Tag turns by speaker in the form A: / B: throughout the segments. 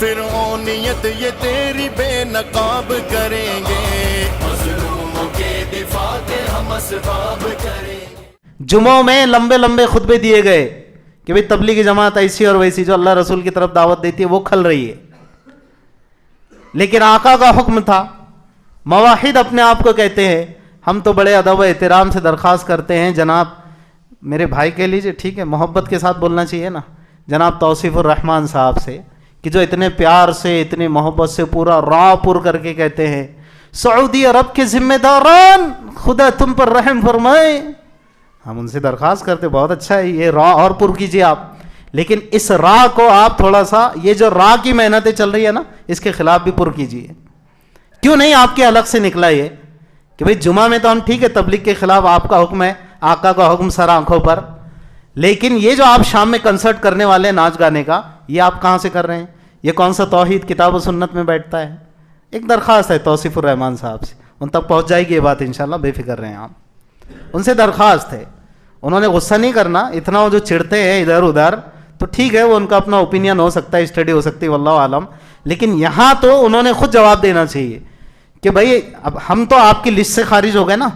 A: فرعونیت یہ تیری بے نقاب کریں گے، مظلوموں کے دفاع کے ہم اسباب کریں گے۔
B: جمعوں میں لمبے لمبے خطبے دیے گئے کہ بھئی تبلیغی جماعت ایسی اور ویسی، جو اللہ رسول کی طرف دعوت دیتی ہے وہ کھل رہی ہے، لیکن آقا کا حکم تھا۔ مواحد اپنے آپ کو کہتے ہیں، ہم تو بڑے ادب و احترام سے درخواست کرتے ہیں، جناب میرے بھائی کہہ لیجئے، ٹھیک ہے، محبت کے ساتھ بولنا چاہیے نا، جناب توصیف الرحمان صاحب سے، کہ جو اتنے پیار سے اتنی محبت سے پورا راہ پر کر کے کہتے ہیں سعودی عرب کے ذمہ داران خدا تم پر رحم فرمائے، ہم ان سے درخواست کرتے بہت اچھا ہے، یہ راہ اور پر کیجئے آپ، لیکن اس راہ کو آپ تھوڑا سا، یہ جو راہ کی محنتیں چل رہی ہے نا، اس کے خلاف بھی پر کیجئے۔ کیوں نہیں آپ کے الگ سے نکلا یہ کہ بھئی جمعہ میں تو ہم ٹھیک ہے تبلیغ کے خلاف آپ کا حکم ہے، آقا کا حکم سر آنکھوں پر، لیکن یہ جو آپ شام میں کنسرٹ کرنے والے ہیں ناچ گانے کا، یہ آپ کہاں سے کر رہے ہیں؟ یہ کون سا توحید کتاب و سنت میں بیٹھتا ہے؟ ایک درخواست ہے توصیف الرحمان صاحب سے، ان تک پہنچ جائے گی یہ بات انشاءاللہ، بے فکر رہیں آپ، ان سے درخواست ہے، انہوں نے غصہ نہیں کرنا، اتنا وہ جو چڑھتے ہیں ادھر ادھر تو ٹھیک ہے، وہ ان کا اپنا اوپینین ہو سکتا ہے، اسٹڈی ہو سکتی ہے، واللہ عالم، لیکن یہاں تو انہوں نے خود جواب دینا چاہیے کہ بھائی اب ہم تو آپ کی لسٹ سے خارج ہو گئے نا،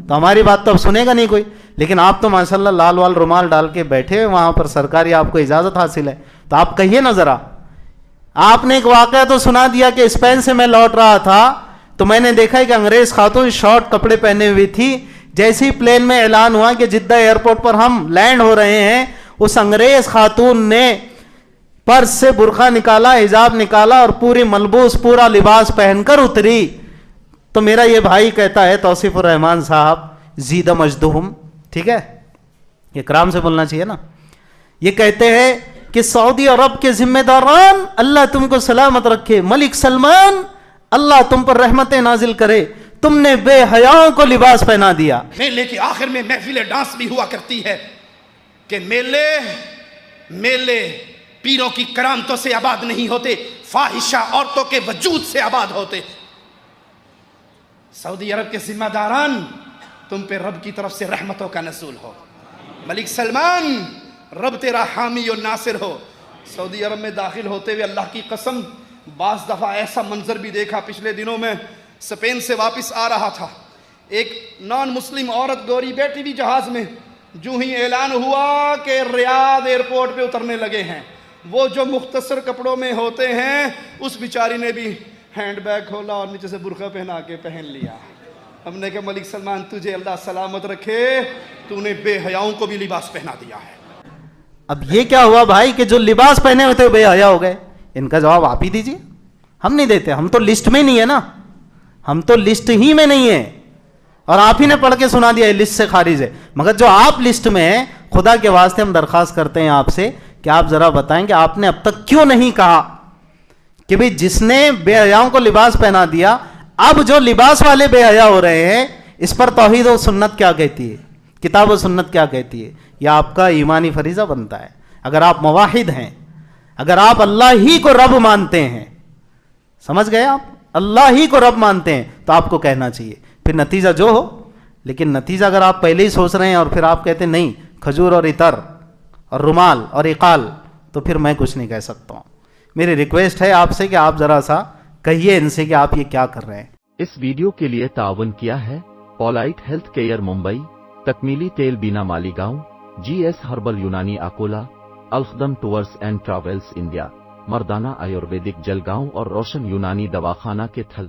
B: تو ہماری بات تو اب سنے گا نہیں کوئی، لیکن آپ تو ماشاءاللہ لال وال رومال ڈال کے بیٹھے ہوئے وہاں پر، سرکاری آپ کو اجازت حاصل ہے، تو آپ کہیے نا ذرا۔ آپ نے ایک واقعہ تو سنا دیا کہ اسپین سے میں لوٹ رہا تھا تو میں نے دیکھا کہ انگریز خاتون شارٹ کپڑے پہنے ہوئی تھی، جیسے ہی پلین میں اعلان ہوا کہ جدہ ایئرپورٹ پر ہم لینڈ ہو رہے ہیں، اس انگریز خاتون نے پرس سے برقع نکالا، حجاب نکالا اور پوری ملبوس پورا لباس پہن کر اتری۔ تو میرا یہ بھائی کہتا ہے توصیف الرحمان صاحب زید مجدہم، ٹھیک ہے، اکرام سے بولنا چاہیے نا، یہ کہتے ہیں کہ سعودی عرب کے ذمہ داران اللہ تم کو سلامت رکھے، ملک سلمان اللہ تم پر رحمتیں نازل کرے، تم نے بے حیاؤں کو لباس پہنا دیا۔
C: میلے کے آخر میں محفل ڈانس بھی ہوا کرتی ہے کہ میلے پیروں کی کرامتوں سے آباد نہیں ہوتے، فاحشہ عورتوں کے وجود سے آباد ہوتے۔ سعودی عرب کے ذمہ داران تم پہ رب کی طرف سے رحمتوں کا نزول ہو، ملک سلمان رب تیرا حامی و ناصر ہو۔ سعودی عرب میں داخل ہوتے ہوئے اللہ کی قسم بعض دفعہ ایسا منظر بھی دیکھا، پچھلے دنوں میں اسپین سے واپس آ رہا تھا، ایک نان مسلم عورت گوری بیٹھی بھی جہاز میں، جو ہی اعلان ہوا کہ ریاض ایئرپورٹ پہ اترنے لگے ہیں، وہ جو مختصر کپڑوں میں ہوتے ہیں، اس بیچاری نے بھی ہینڈ بیگ کھولا اور نیچے سے برقع پہنا کے پہن لیا۔ ہم نے کہا ملک سلمان تجھے اللہ سلامت رکھے، تو نے بے حیاؤں کو بھی لباس پہنا دیا ہے۔
B: اب یہ کیا ہوا بھائی کہ جو لباس پہنے ہوئے تھے بے حیا ہو گئے؟ ان کا جواب آپ ہی دیجیے، ہم نہیں دیتے، ہم تو لسٹ میں نہیں ہے نا، ہم تو لسٹ ہی میں نہیں ہے، اور آپ ہی نے پڑھ کے سنا دیا لسٹ سے خارج ہے، مگر جو آپ لسٹ میں ہیں، خدا کے واسطے ہم درخواست کرتے ہیں آپ سے کہ آپ ذرا بتائیں کہ آپ نے اب تک کیوں نہیں کہا کہ بھئی جس نے بے حیاؤں کو لباس پہنا دیا، اب جو لباس والے بے حیا ہو رہے ہیں، اس پر توحید و سنت کیا کہتی ہے، کتاب و سنت کیا کہتی ہے؟ یہ آپ کا ایمانی فریضہ بنتا ہے۔ اگر آپ موحد ہیں، اگر آپ اللہ ہی کو رب مانتے ہیں، سمجھ گئے آپ، اللہ ہی کو رب مانتے ہیں، تو آپ کو کہنا چاہیے، پھر نتیجہ جو ہو، لیکن نتیجہ اگر آپ پہلے ہی سوچ رہے ہیں اور پھر آپ کہتے ہیں نہیں کھجور اور عطر اور رومال اور اقال، تو پھر میں کچھ نہیں کہہ سکتا ہوں۔ میری ریکویسٹ ہے آپ سے کہ آپ ذرا سا کہیے ان سے کہ آپ یہ کیا کر رہے ہیں۔
D: اس ویڈیو کے لیے تعاون کیا ہے پولائٹ ہیلتھ کیئر ممبئی، تکمیلی تیل بینا Malegaon, G S herbal Unani Akola, الخدم ٹورز اینڈ ٹریولز انڈیا، مردانہ آیورویدک جلگاؤں اور روشن یونانی دواخانہ کے تھل۔